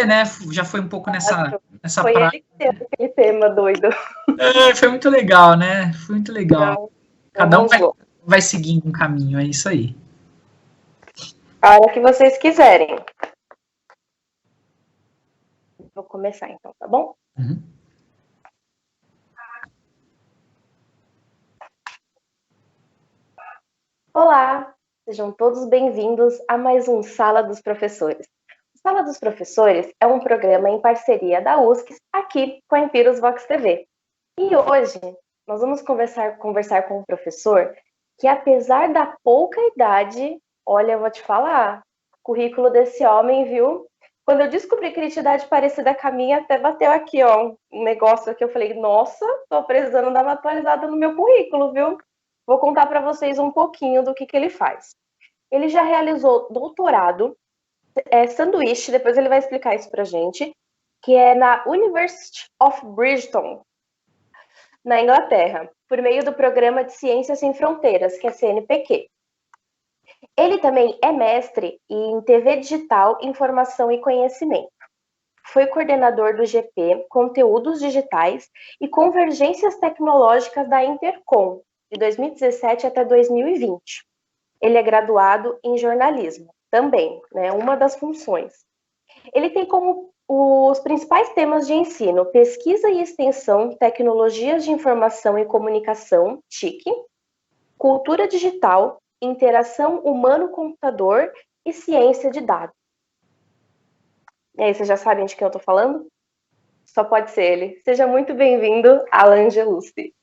né, já foi um pouco nessa foi praia. Ele que teve aquele tema doido. Foi muito legal, né? Foi muito legal. Não, Cada um vai seguindo um caminho, é isso aí. A hora que vocês quiserem. Vou começar então, tá bom? Uhum. Olá, sejam todos bem-vindos a mais um Sala dos Professores. O Sala dos Professores é um programa em parceria da USC aqui com a Empirus Vox TV. E hoje nós vamos conversar com um professor que, apesar da pouca idade, olha, eu vou te falar, o currículo desse homem, viu? Quando eu descobri que ele tinha idade parecida com a minha, até bateu aqui, ó, um negócio aqui, eu falei, nossa, tô precisando dar uma atualizada no meu currículo, viu? Vou contar para vocês um pouquinho do que ele faz. Ele já realizou doutorado, sanduíche, depois ele vai explicar isso pra gente, que é na University of Bristol, na Inglaterra, por meio do Programa de Ciências Sem Fronteiras, que é CNPq. Ele também é mestre em TV Digital, Informação e Conhecimento. Foi coordenador do GP Conteúdos Digitais e Convergências Tecnológicas da Intercom, de 2017 até 2020. Ele é graduado em jornalismo, também, né, uma das funções. Ele tem como os principais temas de ensino: pesquisa e extensão, tecnologias de informação e comunicação, TIC, cultura digital, interação humano-computador e ciência de dados. E aí, vocês já sabem de quem eu estou falando? Só pode ser ele. Seja muito bem-vindo, Alan Gelussi.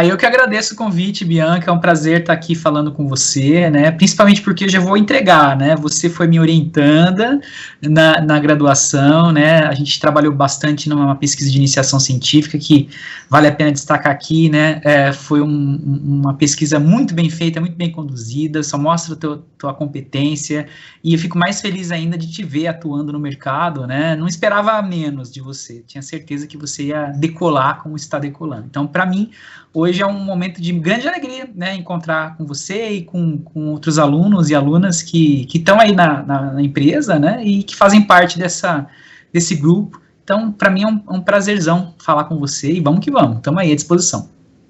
Eu que agradeço o convite, Bianca, é um prazer estar aqui falando com você, né, principalmente porque eu já vou entregar, né, você foi minha orientanda na graduação, né, a gente trabalhou bastante numa pesquisa de iniciação científica, que vale a pena destacar aqui, né, foi uma pesquisa muito bem feita, muito bem conduzida, só mostra tua competência, e eu fico mais feliz ainda de te ver atuando no mercado, né, não esperava menos de você, tinha certeza que você ia decolar como está decolando. Então, para mim, hoje é um momento de grande alegria, né, encontrar com você e com outros alunos e alunas que estão aí na empresa, né, e que fazem parte desse grupo. Então, para mim é um prazerzão falar com você e vamos que vamos, estamos aí à disposição.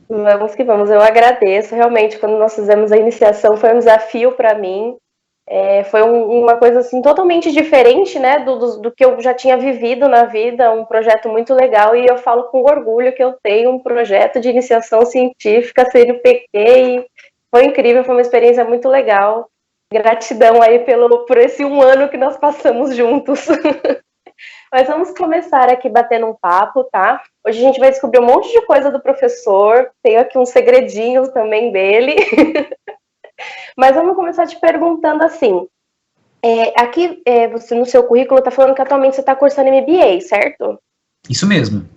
Vamos que vamos, eu agradeço, realmente, quando nós fizemos a iniciação foi um desafio para mim, foi uma coisa assim totalmente diferente, né, do que eu já tinha vivido na vida, um projeto muito legal, e eu falo com orgulho que eu tenho um projeto de iniciação científica CNPq, e foi incrível, foi uma experiência muito legal. Gratidão aí por esse 1 ano que nós passamos juntos. Mas vamos começar aqui batendo um papo, tá? Hoje a gente vai descobrir um monte de coisa do professor, tenho aqui uns segredinhos também dele. Mas vamos começar te perguntando assim, aqui você no seu currículo está falando que atualmente você está cursando MBA, certo? Isso mesmo.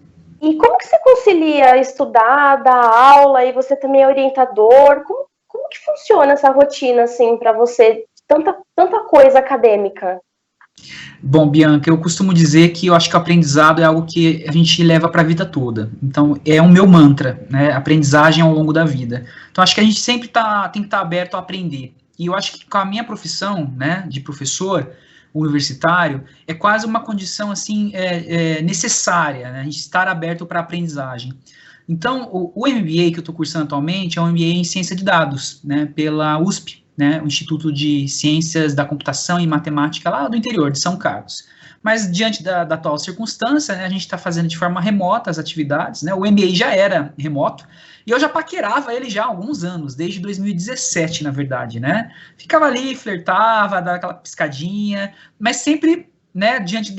E como que você concilia estudar, dar aula, e você também é orientador? Como que funciona essa rotina, assim, para você, tanta coisa acadêmica? Bom, Bianca, eu costumo dizer que eu acho que o aprendizado é algo que a gente leva para a vida toda. Então, é o meu mantra, né? Aprendizagem ao longo da vida. Então, acho que a gente sempre tem que estar aberto a aprender. E eu acho que com a minha profissão, né, de professor universitário, é quase uma condição, assim, necessária, né? A gente estar aberto para a aprendizagem. Então, o MBA que eu estou cursando atualmente é um MBA em Ciência de Dados, né, pela USP, né, o Instituto de Ciências da Computação e Matemática lá do interior de São Carlos. Mas, diante da atual circunstância, né, a gente está fazendo de forma remota as atividades, né, o MBA já era remoto, e eu já paquerava ele já há alguns anos, desde 2017, na verdade, né, ficava ali, flertava, dava aquela piscadinha, mas sempre, né, diante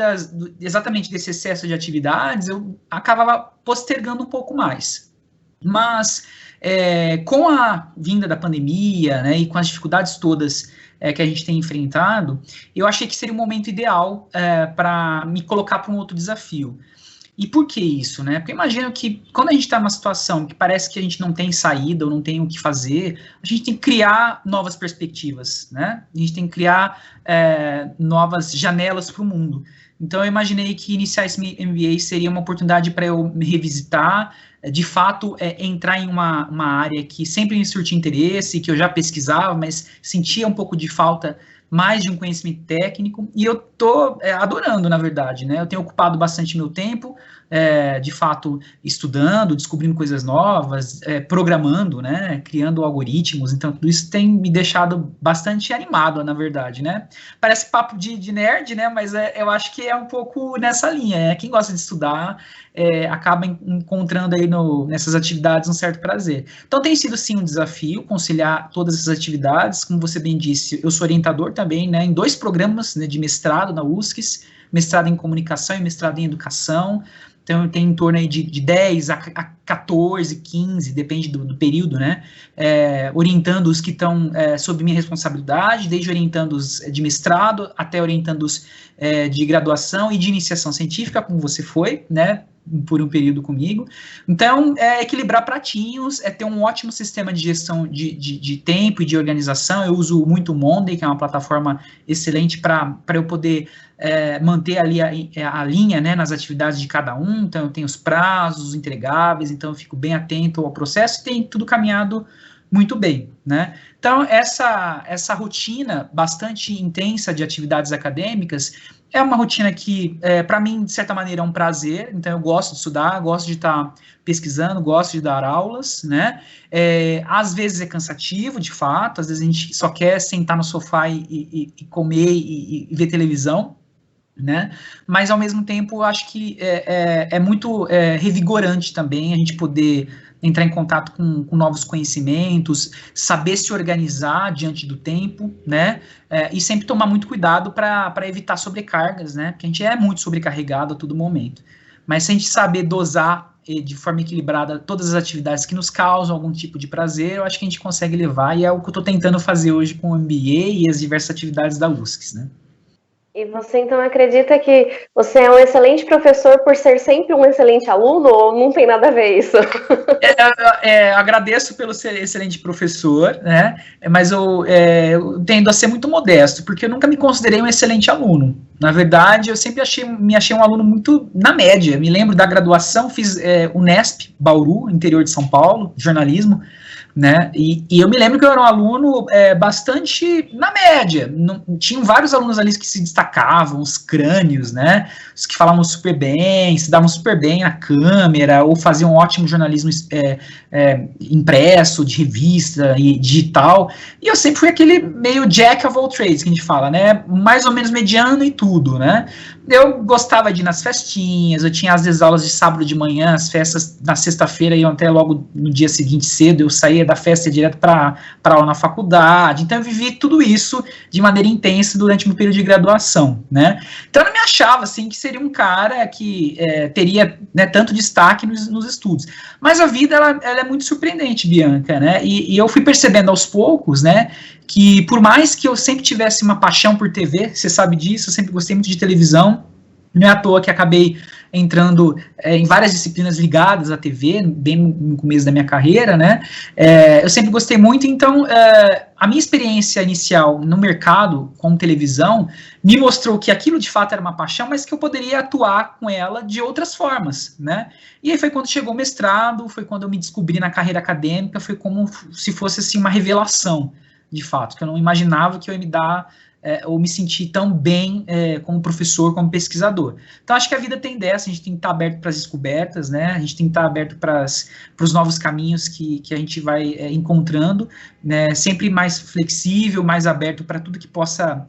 exatamente desse excesso de atividades, eu acabava postergando um pouco mais. Mas, com a vinda da pandemia, né, e com as dificuldades todas que a gente tem enfrentado, eu achei que seria o momento ideal para me colocar para um outro desafio. E por que isso, né? Porque imagino que quando a gente está numa situação que parece que a gente não tem saída ou não tem o que fazer, a gente tem que criar novas perspectivas, né? A gente tem que criar novas janelas para o mundo. Então, eu imaginei que iniciar esse MBA seria uma oportunidade para eu me revisitar, de fato, entrar em uma área que sempre me surtia interesse, que eu já pesquisava, mas sentia um pouco de falta mais de um conhecimento técnico, e eu estou adorando, na verdade, né? Eu tenho ocupado bastante meu tempo, de fato, estudando, descobrindo coisas novas, programando, né? Criando algoritmos, então tudo isso tem me deixado bastante animado, na verdade, né? Parece papo de nerd, né? Mas eu acho que é um pouco nessa linha, quem gosta de estudar acaba encontrando aí nessas atividades um certo prazer. Então tem sido sim um desafio conciliar todas essas atividades, como você bem disse, eu sou orientador também, né, em 2 programas, né, de mestrado na USCS, mestrado em comunicação e mestrado em educação. Então tem em torno aí de 10 a 14, 15, depende do período, né, orientando os que estão sob minha responsabilidade, desde orientando-os de mestrado até orientando-os de graduação e de iniciação científica, como você foi, né, por um período comigo. Então, equilibrar pratinhos, ter um ótimo sistema de gestão de tempo e de organização. Eu uso muito o Monday, que é uma plataforma excelente para eu poder manter ali a linha, né, nas atividades de cada um. Então, eu tenho os prazos, os entregáveis, então eu fico bem atento ao processo e tem tudo caminhado muito bem, né? Então, essa rotina bastante intensa de atividades acadêmicas é uma rotina que, para mim, de certa maneira, é um prazer. Então, eu gosto de estudar, gosto de estar pesquisando, gosto de dar aulas, né? Às vezes é cansativo, de fato, às vezes a gente só quer sentar no sofá e comer e ver televisão, né? Mas, ao mesmo tempo, eu acho que é muito revigorante também a gente poder entrar em contato com novos conhecimentos, saber se organizar diante do tempo, né, e sempre tomar muito cuidado para evitar sobrecargas, né, porque a gente é muito sobrecarregado a todo momento, mas se a gente saber dosar de forma equilibrada todas as atividades que nos causam algum tipo de prazer, eu acho que a gente consegue levar, e é o que eu estou tentando fazer hoje com o MBA e as diversas atividades da USCS, né. E você, então, acredita que você é um excelente professor por ser sempre um excelente aluno, ou não tem nada a ver isso? Agradeço pelo ser excelente professor, né, mas eu tendo a ser muito modesto, porque eu nunca me considerei um excelente aluno. Na verdade, eu sempre me achei um aluno muito na média. Me lembro da graduação, fiz Unesp, Bauru, interior de São Paulo, jornalismo, né, e eu me lembro que eu era um aluno bastante na média. Tinham vários alunos ali que se destacavam, os crânios, né, os que falavam super bem, se davam super bem na câmera, ou faziam um ótimo jornalismo impresso, de revista e digital, e eu sempre fui aquele meio jack of all trades, que a gente fala, né, mais ou menos mediano e tudo, né. Eu gostava de ir nas festinhas, eu tinha às vezes aulas de sábado de manhã, as festas na sexta-feira iam até logo no dia seguinte cedo, eu saía da festa direto para aula na faculdade, então eu vivi tudo isso de maneira intensa durante o meu período de graduação, né. Então eu não me achava, assim, que seria um cara que teria, né, tanto destaque nos estudos, mas a vida, ela é muito surpreendente, Bianca, né, e eu fui percebendo aos poucos, né, que por mais que eu sempre tivesse uma paixão por TV, você sabe disso, eu sempre gostei muito de televisão, não é à toa que acabei entrando em várias disciplinas ligadas à TV, bem no começo da minha carreira, né, eu sempre gostei muito, então a minha experiência inicial no mercado com televisão me mostrou que aquilo de fato era uma paixão, mas que eu poderia atuar com ela de outras formas, né, e aí foi quando chegou o mestrado, foi quando eu me descobri na carreira acadêmica, foi como se fosse assim uma revelação, de fato, que eu não imaginava que eu ia me dar ou me sentir tão bem como professor, como pesquisador. Então, acho que a vida tem dessa, a gente tem que estar aberto para as descobertas, né, a gente tem que estar aberto para os novos caminhos que a gente vai encontrando, né, sempre mais flexível, mais aberto para tudo que possa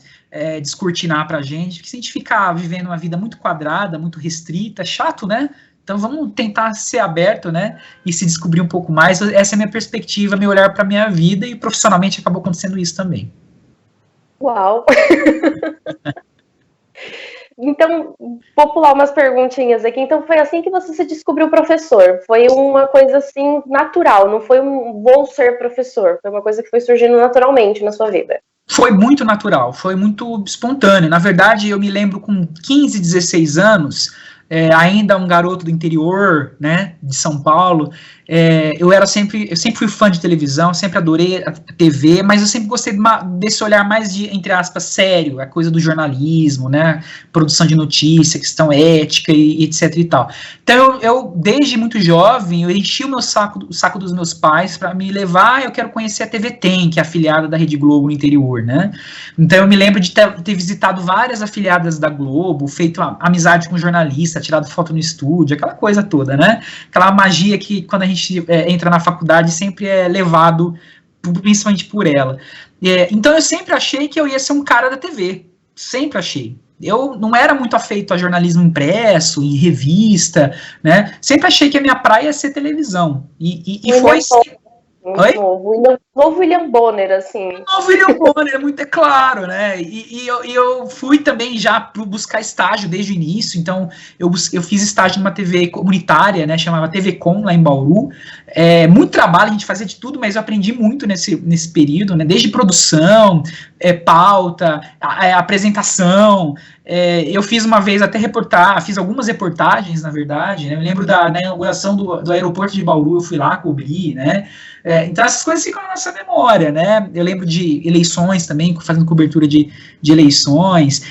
descortinar para a gente, porque se a gente ficar vivendo uma vida muito quadrada, muito restrita, é chato, né? Então, vamos tentar ser aberto, né, e se descobrir um pouco mais. Essa é a minha perspectiva, meu olhar para a minha vida, e profissionalmente acabou acontecendo isso também. Uau! Então, vou pular umas perguntinhas aqui. Então, foi assim que você se descobriu professor? Foi uma coisa, assim, natural, não foi vou ser professor? Foi uma coisa que foi surgindo naturalmente na sua vida? Foi muito natural, foi muito espontâneo. Na verdade, eu me lembro com 15, 16 anos... ainda um garoto do interior, né, de São Paulo, eu sempre fui fã de televisão, sempre adorei a TV, mas eu sempre gostei desse olhar mais de, entre aspas, sério, a coisa do jornalismo, né, produção de notícia, questão ética e etc e tal. Então eu desde muito jovem, eu enchi o saco dos meus pais para me levar, eu quero conhecer a TV Tem, que é afiliada da Rede Globo no interior, né. Então eu me lembro de ter visitado várias afiliadas da Globo, feito amizade com jornalista, tirado foto no estúdio, aquela coisa toda, né, aquela magia que quando a gente entra na faculdade sempre é levado principalmente por ela. Então eu sempre achei que eu ia ser um cara da TV, sempre achei. Eu não era muito afeito a jornalismo impresso, em revista, né? Sempre achei que a minha praia ia ser televisão. E foi... Novo William Bonner, assim. Novo William Bonner, muito claro, né? E eu fui também já buscar estágio desde o início, então eu fiz estágio numa TV comunitária, né? Chamava TV Com, lá em Bauru. Muito trabalho, a gente fazia de tudo, mas eu aprendi muito nesse período, né? Desde produção, pauta, apresentação. Eu fiz uma vez até fiz algumas reportagens, na verdade, né? Eu lembro da inauguração do aeroporto de Bauru, eu fui lá cobrir, né? Então essas coisas ficam na nossa memória, né? Eu lembro de eleições também, fazendo cobertura de eleições.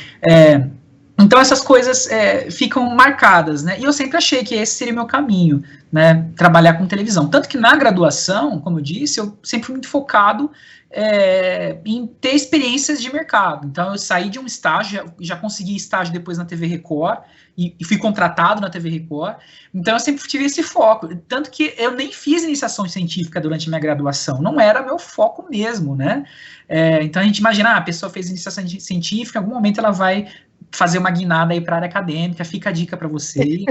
Então essas coisas ficam marcadas, né? E eu sempre achei que esse seria o meu caminho, né? Trabalhar com televisão. Tanto que na graduação, como eu disse, eu sempre fui muito focado em ter experiências de mercado. Então eu saí de um estágio, já consegui estágio depois na TV Record, e fui contratado na TV Record, então eu sempre tive esse foco, tanto que eu nem fiz iniciação científica durante a minha graduação, não era meu foco mesmo, né? Então a gente imagina, a pessoa fez iniciação científica, em algum momento ela vai fazer uma guinada aí para a área acadêmica, fica a dica para você.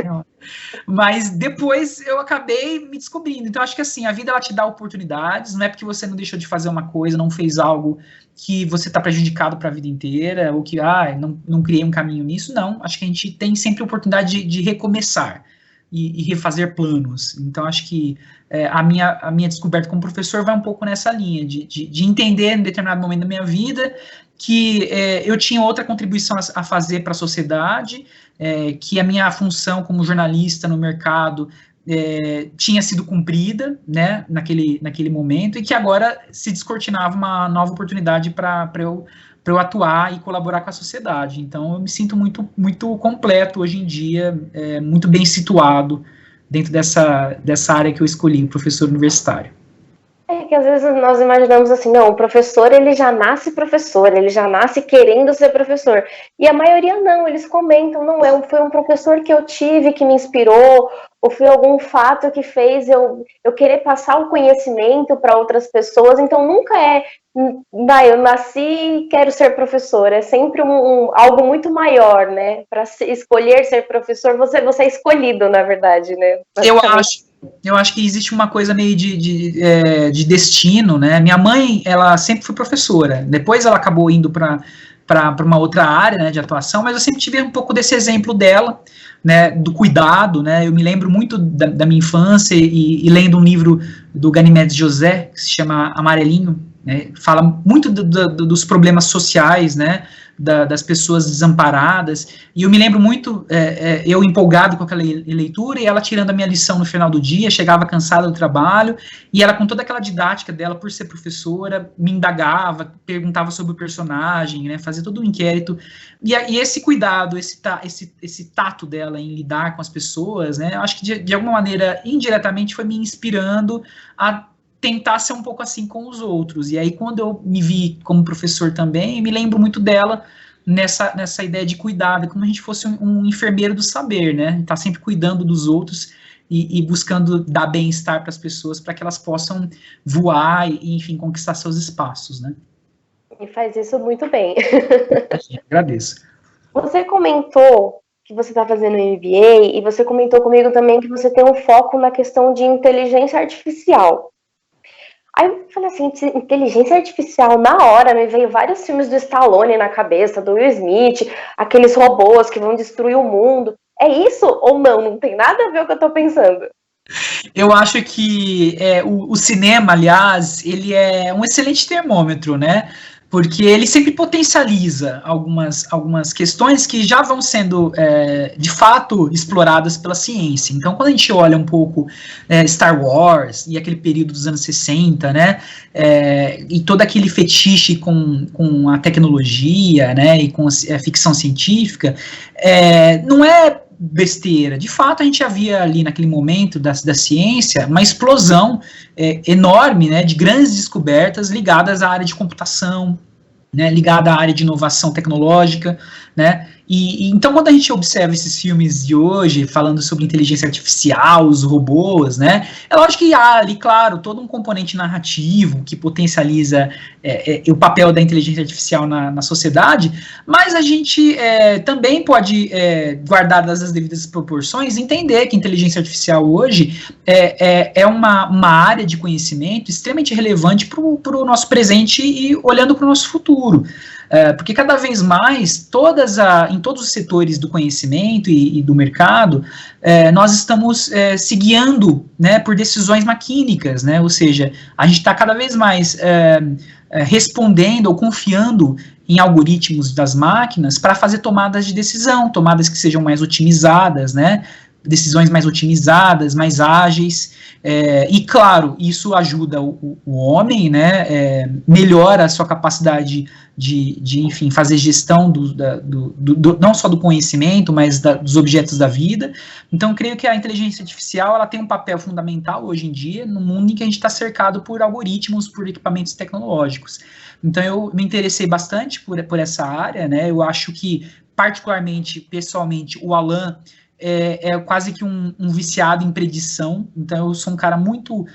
Mas depois eu acabei me descobrindo. Então, acho que assim, a vida ela te dá oportunidades, não é porque você não deixou de fazer uma coisa, não fez algo que você está prejudicado para a vida inteira, ou que, não criei um caminho nisso, não. Acho que a gente tem sempre a oportunidade de recomeçar e refazer planos. Então, acho que a minha descoberta como professor vai um pouco nessa linha, de entender em determinado momento da minha vida que eu tinha outra contribuição a fazer para a sociedade, que a minha função como jornalista no mercado tinha sido cumprida, né, naquele momento, e que agora se descortinava uma nova oportunidade para eu atuar e colaborar com a sociedade. Então, eu me sinto muito, muito completo hoje em dia, muito bem situado dentro dessa área que eu escolhi, professor universitário. Que às vezes nós imaginamos assim, não, o professor ele já nasce professor, ele já nasce querendo ser professor, e a maioria não, eles comentam, não, foi um professor que eu tive, que me inspirou, ou foi algum fato que fez eu querer passar o conhecimento para outras pessoas, então nunca eu nasci e quero ser professor, é sempre algo muito maior, né, para escolher ser professor, você é escolhido, na verdade, né. Eu acho que existe uma coisa meio de destino, né? Minha mãe, ela sempre foi professora, depois ela acabou indo para uma outra área, né, de atuação, mas eu sempre tive um pouco desse exemplo dela, né, do cuidado, né? Eu me lembro muito da minha infância e lendo um livro do Ganimedes José, que se chama Amarelinho, né, fala muito dos problemas sociais, né, das pessoas desamparadas, e eu me lembro muito, eu empolgado com aquela leitura, e ela tirando a minha lição no final do dia, chegava cansada do trabalho, e ela com toda aquela didática dela, por ser professora, me indagava, perguntava sobre o personagem, né, fazia todo um inquérito, e esse cuidado, esse tato dela em lidar com as pessoas, né, eu acho que de alguma maneira, indiretamente, foi me inspirando a tentar ser um pouco assim com os outros, e aí quando eu me vi como professor também, me lembro muito dela nessa ideia de cuidado, como a gente fosse um enfermeiro do saber, né, tá sempre cuidando dos outros e buscando dar bem-estar para as pessoas, para que elas possam voar e, enfim, conquistar seus espaços, né. E faz isso muito bem. Agradeço. Você comentou que você está fazendo MBA, e você comentou comigo também que você tem um foco na questão de inteligência artificial. Aí eu falei assim, inteligência artificial, na hora me veio vários filmes do Stallone na cabeça, do Will Smith, aqueles robôs que vão destruir o mundo. É isso ou não? Não tem nada a ver com o que eu tô pensando. Eu acho que o cinema, aliás, ele é um excelente termômetro, né, porque ele sempre potencializa algumas questões que já vão sendo, de fato, exploradas pela ciência. Então, quando a gente olha um pouco Star Wars e aquele período dos anos 60, né, e todo aquele fetiche com a tecnologia, né, e com a ficção científica, não é besteira. De fato, a gente havia ali naquele momento da ciência uma explosão enorme, né, de grandes descobertas ligadas à área de computação, né, ligada à área de inovação tecnológica, né, e então quando a gente observa esses filmes de hoje, falando sobre inteligência artificial, os robôs, né, é lógico que há ali, claro, todo um componente narrativo que potencializa o papel da inteligência artificial na sociedade, mas a gente também pode, guardadas as devidas proporções, entender que a inteligência artificial hoje é uma área de conhecimento extremamente relevante para o nosso presente e olhando para o nosso futuro. Porque cada vez mais, em todos os setores do conhecimento e do mercado, nós estamos se guiando, né, por decisões maquínicas, né, ou seja, a gente está cada vez mais respondendo ou confiando em algoritmos das máquinas para fazer tomadas de decisão, tomadas que sejam mais otimizadas, né, decisões mais otimizadas, mais ágeis, e claro, isso ajuda o homem, né, melhora a sua capacidade de enfim, fazer gestão não só do conhecimento, mas dos objetos da vida. Então, creio que a inteligência artificial ela tem um papel fundamental hoje em dia, no mundo em que a gente está cercado por algoritmos, por equipamentos tecnológicos. Então, eu me interessei bastante por essa área, né, eu acho que, particularmente, pessoalmente, o Alan é quase que um viciado em predição, então eu sou um cara muito,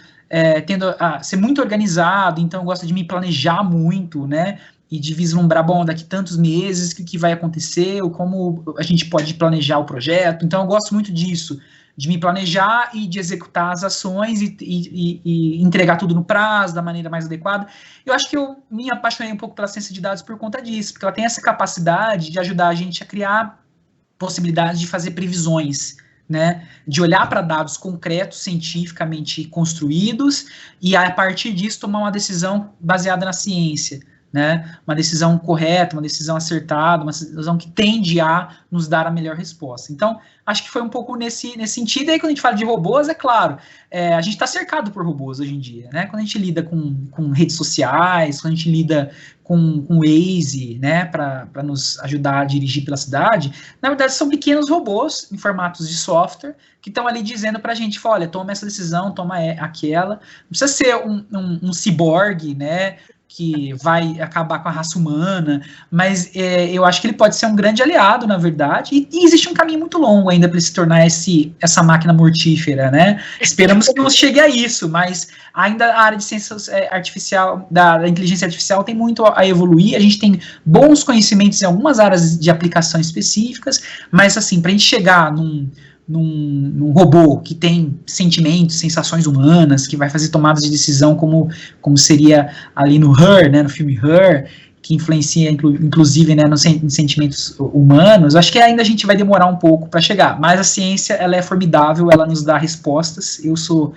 tendo a ser muito organizado, então eu gosto de me planejar muito, né, e de vislumbrar, bom, daqui tantos meses, o que vai acontecer, ou como a gente pode planejar o projeto, então eu gosto muito disso, de me planejar e de executar as ações e entregar tudo no prazo, da maneira mais adequada. Eu acho que eu me apaixonei um pouco pela ciência de dados por conta disso, porque ela tem essa capacidade de ajudar a gente a criar possibilidade de fazer previsões, né, de olhar para dados concretos, cientificamente construídos, e a partir disso tomar uma decisão baseada na ciência, né, uma decisão correta, uma decisão acertada, uma decisão que tende a nos dar a melhor resposta. Então, acho que foi um pouco nesse sentido. E aí, quando a gente fala de robôs, é claro, a gente está cercado por robôs hoje em dia, né, quando a gente lida com redes sociais, quando a gente lida com Waze, né, para nos ajudar a dirigir pela cidade, na verdade são pequenos robôs em formatos de software que estão ali dizendo para a gente, olha, toma essa decisão, toma aquela, não precisa ser um ciborgue, né, que vai acabar com a raça humana, mas eu acho que ele pode ser um grande aliado, na verdade, e existe um caminho muito longo ainda para ele se tornar essa máquina mortífera, né? Esperamos que não chegue a isso, mas ainda a área de ciência artificial, da inteligência artificial tem muito a evoluir, a gente tem bons conhecimentos em algumas áreas de aplicação específicas, mas assim, para a gente chegar num robô que tem sentimentos, sensações humanas, que vai fazer tomadas de decisão como seria ali no Her, né, no filme Her, que influencia inclusive, né, nos sentimentos humanos. Acho que ainda a gente vai demorar um pouco para chegar, mas a ciência ela é formidável, ela nos dá respostas. Eu sou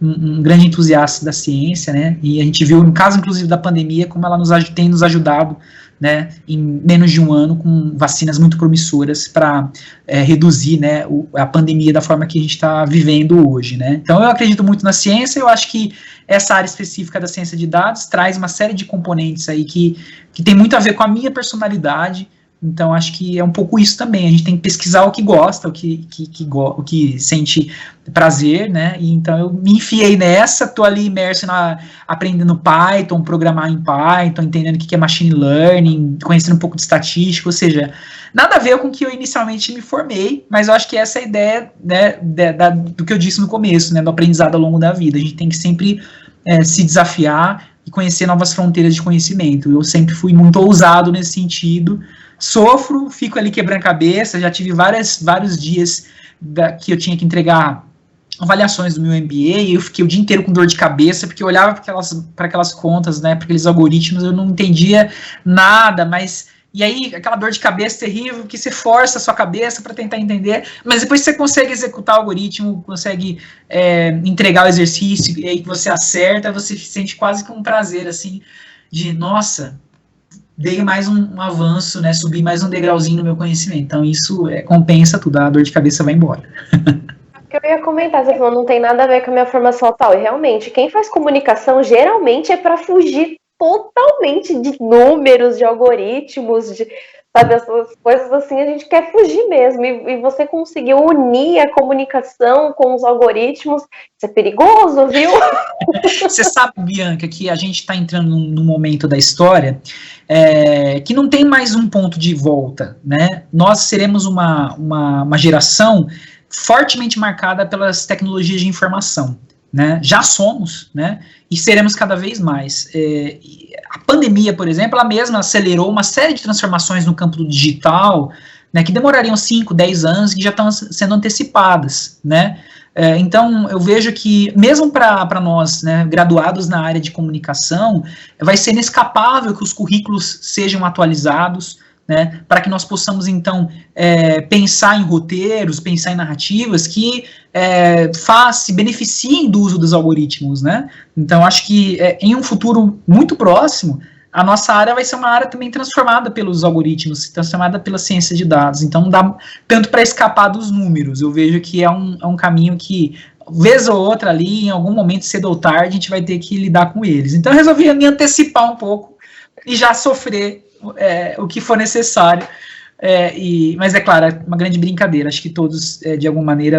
um grande entusiasta da ciência, né, e a gente viu no caso inclusive da pandemia como ela tem nos ajudado, né, em menos de um ano, com vacinas muito promissoras para reduzir, né, a pandemia da forma que a gente está vivendo hoje, né. Então eu acredito muito na ciência. Eu acho que essa área específica da ciência de dados traz uma série de componentes aí que tem muito a ver com a minha personalidade. Então, acho que é um pouco isso também. A gente tem que pesquisar o que gosta, o que sente prazer, né? E então, eu me enfiei nessa, tô ali imerso aprendendo Python, programar em Python, entendendo o que é machine learning, conhecendo um pouco de estatística, ou seja, nada a ver com o que eu inicialmente me formei, mas eu acho que essa é a ideia, né, do que eu disse no começo, né, do aprendizado ao longo da vida. A gente tem que sempre se desafiar e conhecer novas fronteiras de conhecimento. Eu sempre fui muito ousado nesse sentido, sofro, fico ali quebrando cabeça, já tive vários dias que eu tinha que entregar avaliações do meu MBA, e eu fiquei o dia inteiro com dor de cabeça, porque eu olhava para aquelas contas, né, para aqueles algoritmos, eu não entendia nada, mas... E aí, aquela dor de cabeça terrível, que você força a sua cabeça para tentar entender, mas depois você consegue executar o algoritmo, consegue entregar o exercício, e aí você acerta, você sente quase que um prazer, assim, de, nossa, dei mais um avanço, né, subi mais um degrauzinho no meu conhecimento. Então, isso compensa tudo, a dor de cabeça vai embora. Que eu ia comentar, você falou, não tem nada a ver com a minha formação atual. E realmente, quem faz comunicação geralmente é para fugir totalmente de números, de algoritmos, de, sabe, essas coisas assim, a gente quer fugir mesmo. E você conseguiu unir a comunicação com os algoritmos, isso é perigoso, viu? Você sabe, Bianca, que a gente está entrando num momento da história que não tem mais um ponto de volta, né? Nós seremos uma geração fortemente marcada pelas tecnologias de informação, né? Já somos, né? E seremos cada vez mais. A pandemia, por exemplo, ela mesma acelerou uma série de transformações no campo do digital, né? Que demorariam 5, 10 anos, que já estão sendo antecipadas, né? Então, eu vejo que, mesmo para nós, né, graduados na área de comunicação, vai ser inescapável que os currículos sejam atualizados, né, para que nós possamos, então, pensar em roteiros, pensar em narrativas que se beneficiem do uso dos algoritmos, né? Então, acho que em um futuro muito próximo, a nossa área vai ser uma área também transformada pelos algoritmos, transformada pela ciência de dados. Então, não dá tanto para escapar dos números. Eu vejo que é um caminho que, vez ou outra ali, em algum momento, cedo ou tarde, a gente vai ter que lidar com eles. Então, eu resolvi me antecipar um pouco e já sofrer o que for necessário. Mas é claro, é uma grande brincadeira. Acho que todos, de alguma maneira,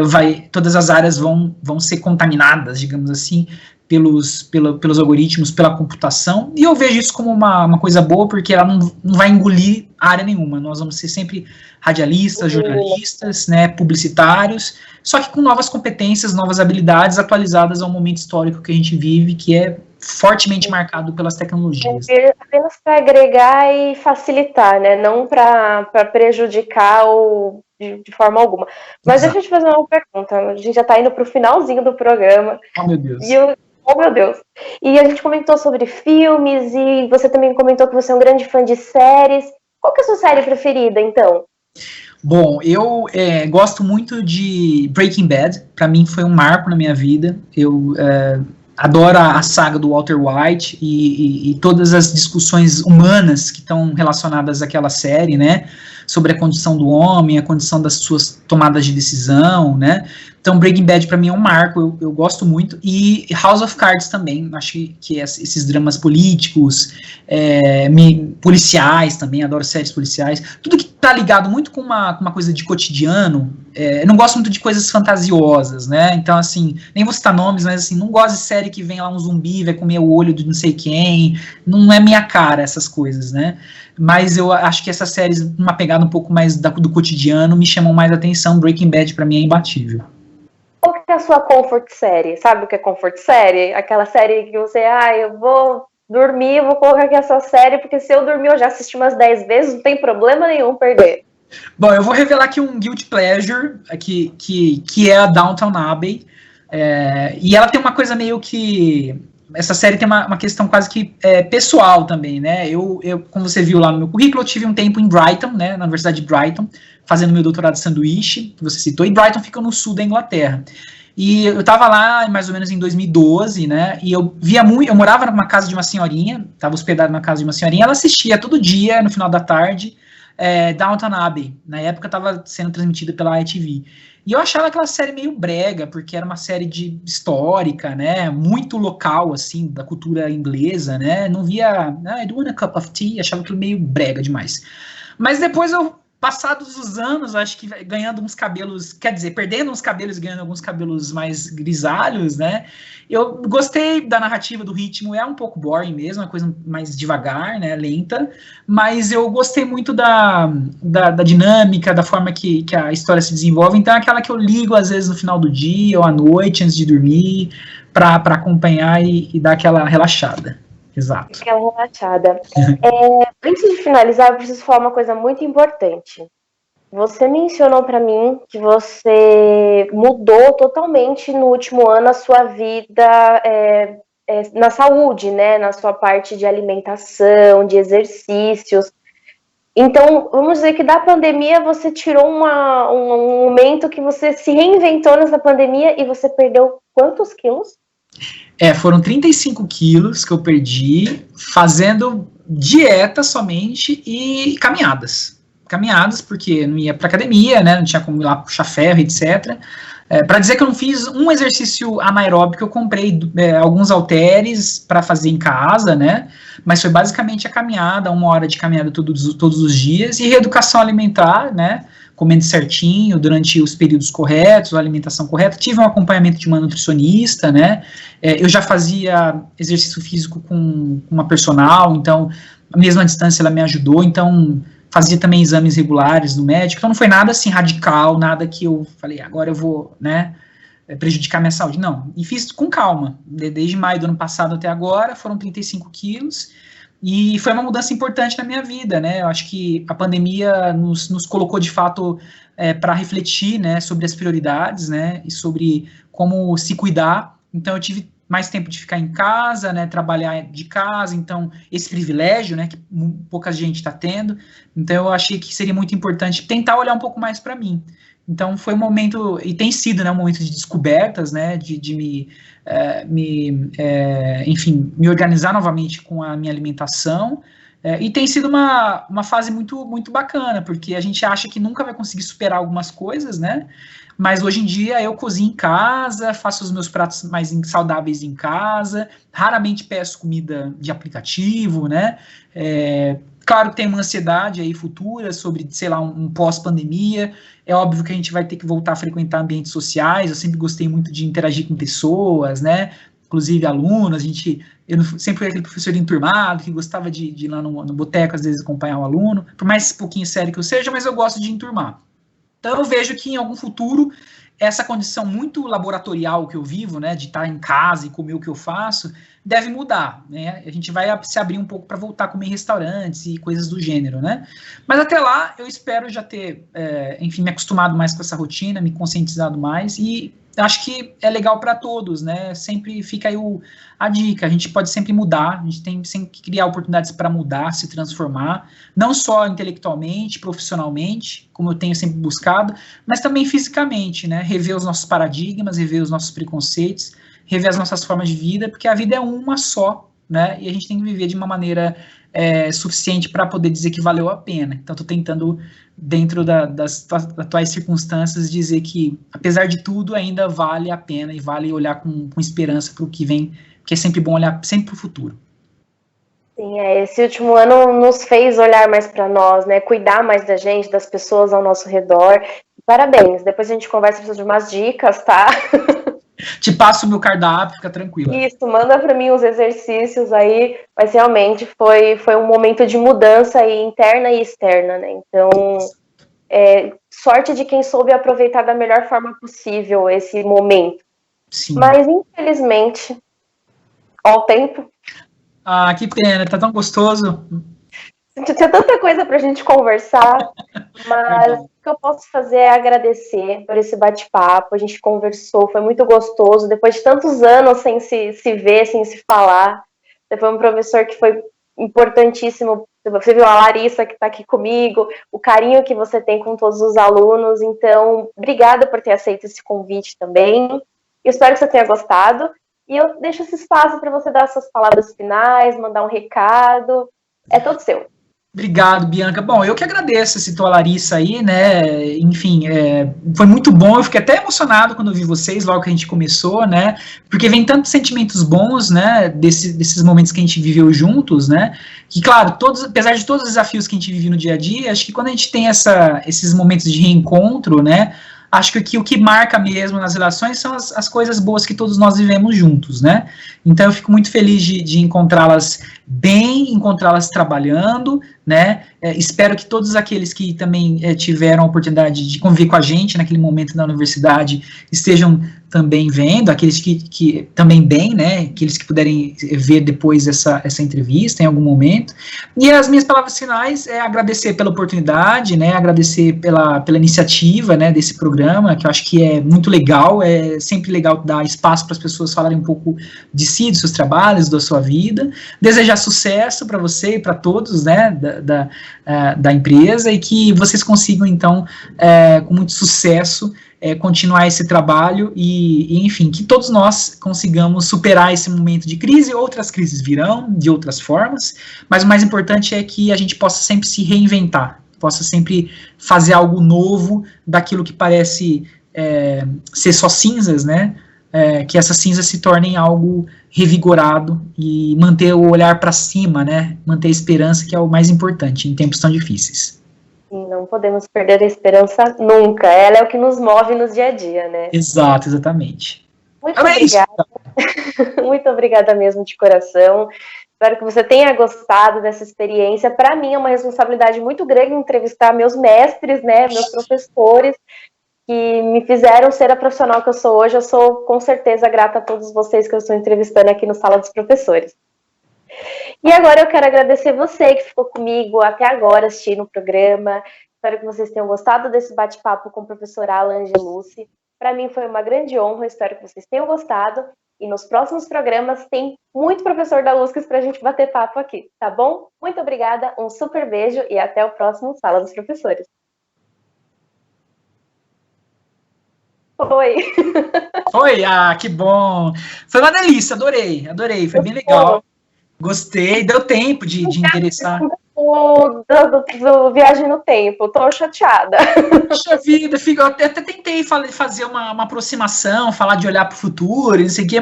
todas as áreas vão ser contaminadas, digamos assim, pelos algoritmos, pela computação, e eu vejo isso como uma coisa boa, porque ela não vai engolir área nenhuma. Nós vamos ser sempre radialistas, jornalistas, né, publicitários, só que com novas competências, novas habilidades atualizadas ao momento histórico que a gente vive, que é fortemente marcado pelas tecnologias. Apenas para agregar e facilitar, né? Não para prejudicar ou de forma alguma. Mas Exato. Deixa eu te fazer uma pergunta. A gente já está indo para o finalzinho do programa. Oh, meu Deus. Oh, meu Deus. E a gente comentou sobre filmes e você também comentou que você é um grande fã de séries. Qual que é a sua série preferida, então? Bom, eu gosto muito de Breaking Bad. Para mim foi um marco na minha vida. Eu adoro a saga do Walter White e todas as discussões humanas que estão relacionadas àquela série, né? Sobre a condição do homem, a condição das suas tomadas de decisão, né? Então, Breaking Bad para mim é um marco, eu gosto muito. E House of Cards também, acho que esses dramas políticos, policiais também, adoro séries policiais. Tudo que tá ligado muito com uma coisa de cotidiano. Eu não gosto muito de coisas fantasiosas, né? Então, assim, nem vou citar nomes, mas assim, não gosto de série que vem lá um zumbi, vai comer o olho de não sei quem. Não é minha cara essas coisas, né? Mas eu acho que essas séries, uma pegada um pouco mais do cotidiano, me chamam mais atenção. Breaking Bad pra mim é imbatível. Qual que é a sua comfort série? Sabe o que é comfort série? Aquela série que você, eu vou dormir, vou colocar aqui essa série, porque se eu dormir eu já assisti umas 10 vezes, não tem problema nenhum perder. Bom, eu vou revelar aqui um guilty pleasure, que é a Downton Abbey, e ela tem uma coisa meio que... Essa série tem uma questão quase que pessoal também, né? Eu, como você viu lá no meu currículo, eu tive um tempo em Brighton, né, na Universidade de Brighton, fazendo meu doutorado de sanduíche, que você citou, e Brighton fica no sul da Inglaterra. E eu estava lá mais ou menos em 2012, né, e eu morava numa casa de uma senhorinha, estava hospedado na casa de uma senhorinha, ela assistia todo dia, no final da tarde, Downton Abbey. Na época estava sendo transmitida pela ITV. E eu achava aquela série meio brega, porque era uma série histórica, né, muito local, assim, da cultura inglesa, né, não via, I do want a cup of tea, achava aquilo meio brega demais. Mas depois passados os anos, acho que ganhando uns cabelos, quer dizer, perdendo uns cabelos e ganhando alguns cabelos mais grisalhos, né, eu gostei da narrativa, do ritmo, é um pouco boring mesmo, uma coisa mais devagar, né, lenta, mas eu gostei muito da dinâmica, da forma que a história se desenvolve, então é aquela que eu ligo às vezes no final do dia ou à noite, antes de dormir, para acompanhar e dar aquela relaxada. Exato. Aquela relaxada. Antes de finalizar, eu preciso falar uma coisa muito importante. Você mencionou para mim que você mudou totalmente no último ano a sua vida na saúde, né? Na sua parte de alimentação, de exercícios. Então, vamos dizer que da pandemia você tirou um momento que você se reinventou nessa pandemia e você perdeu quantos quilos? Foram 35 quilos que eu perdi fazendo dieta somente e caminhadas. Caminhadas, porque não ia para academia, né, não tinha como ir lá puxar ferro, etc. Para dizer que eu não fiz um exercício anaeróbico, eu comprei alguns halteres para fazer em casa, né, mas foi basicamente a caminhada, 1 hora de caminhada todos os dias, e reeducação alimentar, né, comendo certinho, durante os períodos corretos, a alimentação correta. Tive um acompanhamento de uma nutricionista, né, eu já fazia exercício físico com uma personal, então, a mesma distância ela me ajudou, então fazia também exames regulares no médico, então não foi nada assim radical, nada que eu falei, agora eu vou, né, prejudicar minha saúde, não, e fiz com calma, desde maio do ano passado até agora, foram 35 quilos, e foi uma mudança importante na minha vida, né, eu acho que a pandemia nos colocou de fato para refletir, né, sobre as prioridades, né, e sobre como se cuidar, então eu tive mais tempo de ficar em casa, né, trabalhar de casa, então, esse privilégio, né, que pouca gente está tendo, então eu achei que seria muito importante tentar olhar um pouco mais para mim. Então, foi um momento, e tem sido, né, um momento de descobertas, né, de me organizar novamente com a minha alimentação, e tem sido uma fase muito, muito bacana, porque a gente acha que nunca vai conseguir superar algumas coisas, né, mas hoje em dia eu cozinho em casa, faço os meus pratos mais saudáveis em casa, raramente peço comida de aplicativo, né, claro que tem uma ansiedade aí futura sobre, sei lá, um pós-pandemia, é óbvio que a gente vai ter que voltar a frequentar ambientes sociais, eu sempre gostei muito de interagir com pessoas, né, inclusive alunos, eu sempre fui aquele professor enturmado, que gostava de ir lá no boteco, às vezes acompanhar o aluno, por mais pouquinho sério que eu seja, mas eu gosto de enturmar. Então, eu vejo que em algum futuro, essa condição muito laboratorial que eu vivo, né, de estar em casa e comer o que eu faço, deve mudar, né, a gente vai se abrir um pouco para voltar a comer em restaurantes e coisas do gênero, né, mas até lá, eu espero já ter, enfim, me acostumado mais com essa rotina, me conscientizado mais, e acho que é legal para todos, né, sempre fica aí a dica, a gente pode sempre mudar, a gente tem sempre que criar oportunidades para mudar, se transformar, não só intelectualmente, profissionalmente, como eu tenho sempre buscado, mas também fisicamente, né, rever os nossos paradigmas, rever os nossos preconceitos, rever as nossas formas de vida, porque a vida é uma só, né, e a gente tem que viver de uma maneira suficiente para poder dizer que valeu a pena. Então, estou tentando, dentro das atuais circunstâncias, dizer que, apesar de tudo, ainda vale a pena e vale olhar com esperança para o que vem, porque é sempre bom olhar sempre para o futuro. Sim, esse último ano nos fez olhar mais para nós, né, cuidar mais da gente, das pessoas ao nosso redor. Parabéns, depois a gente conversa sobre umas dicas, tá? Te passo o meu cardápio, fica tranquila. Isso, manda para mim os exercícios aí, mas realmente foi um momento de mudança aí, interna e externa, né? Então, sorte de quem soube aproveitar da melhor forma possível esse momento. Sim. Mas, infelizmente, ao tempo... Ah, que pena, tá tão gostoso. Tinha tanta coisa pra gente conversar, mas o que eu posso fazer é agradecer por esse bate-papo, a gente conversou, foi muito gostoso, depois de tantos anos sem se ver, sem se falar, você foi um professor que foi importantíssimo, você viu a Larissa que está aqui comigo, o carinho que você tem com todos os alunos, então, obrigada por ter aceito esse convite também, eu espero que você tenha gostado, e eu deixo esse espaço para você dar suas palavras finais, mandar um recado, é todo seu. Obrigado, Bianca. Bom, eu que agradeço, citou a Larissa aí, né, enfim, foi muito bom, eu fiquei até emocionado quando eu vi vocês, logo que a gente começou, né, porque vem tantos sentimentos bons, né, desses momentos que a gente viveu juntos, né, que, claro, apesar de todos os desafios que a gente vive no dia a dia, acho que quando a gente tem esses momentos de reencontro, né, acho que o que marca mesmo nas relações são as coisas boas que todos nós vivemos juntos, né? Então eu fico muito feliz de encontrá-las bem, encontrá-las trabalhando, né? Espero que todos aqueles que também tiveram a oportunidade de conviver com a gente naquele momento da universidade estejam também vendo, aqueles que também bem, né? Aqueles que puderem ver depois essa entrevista em algum momento. E as minhas palavras finais é agradecer pela oportunidade, né? Agradecer pela iniciativa, né? Desse programa, que eu acho que é muito legal, é sempre legal dar espaço para as pessoas falarem um pouco de si, dos seus trabalhos, da sua vida. Desejar sucesso para você e para todos, né? Da empresa, e que vocês consigam, então, com muito sucesso, continuar esse trabalho e, enfim, que todos nós consigamos superar esse momento de crise. Outras crises virão de outras formas, mas o mais importante é que a gente possa sempre se reinventar, possa sempre fazer algo novo daquilo que parece ser só cinzas, né? Que essas cinzas se tornem algo revigorado e manter o olhar para cima, né? Manter a esperança, que é o mais importante em tempos tão difíceis. Não podemos perder a esperança nunca. Ela é o que nos move no dia a dia, né? Exato, exatamente. Muito obrigada. Muito obrigada mesmo, de coração. Espero que você tenha gostado dessa experiência. Para mim é uma responsabilidade muito grande entrevistar meus mestres, né? Meus professores, que me fizeram ser a profissional que eu sou hoje. Eu sou, com certeza, grata a todos vocês que eu estou entrevistando aqui no Sala dos Professores. E agora eu quero agradecer você que ficou comigo até agora assistindo o programa. Espero que vocês tenham gostado desse bate-papo com o professor Alan Angelucci. Para mim foi uma grande honra, espero que vocês tenham gostado. E nos próximos programas tem muito professor da USCS para a gente bater papo aqui, tá bom? Muito obrigada, um super beijo e até o próximo Sala dos Professores. Oi! Oi, que bom! Foi uma delícia, adorei, foi bem legal. Gostei, deu tempo de interessar. Do Viagem no Tempo, tô chateada. Poxa vida, eu até tentei fazer uma aproximação, falar de olhar para o futuro, não sei o quê,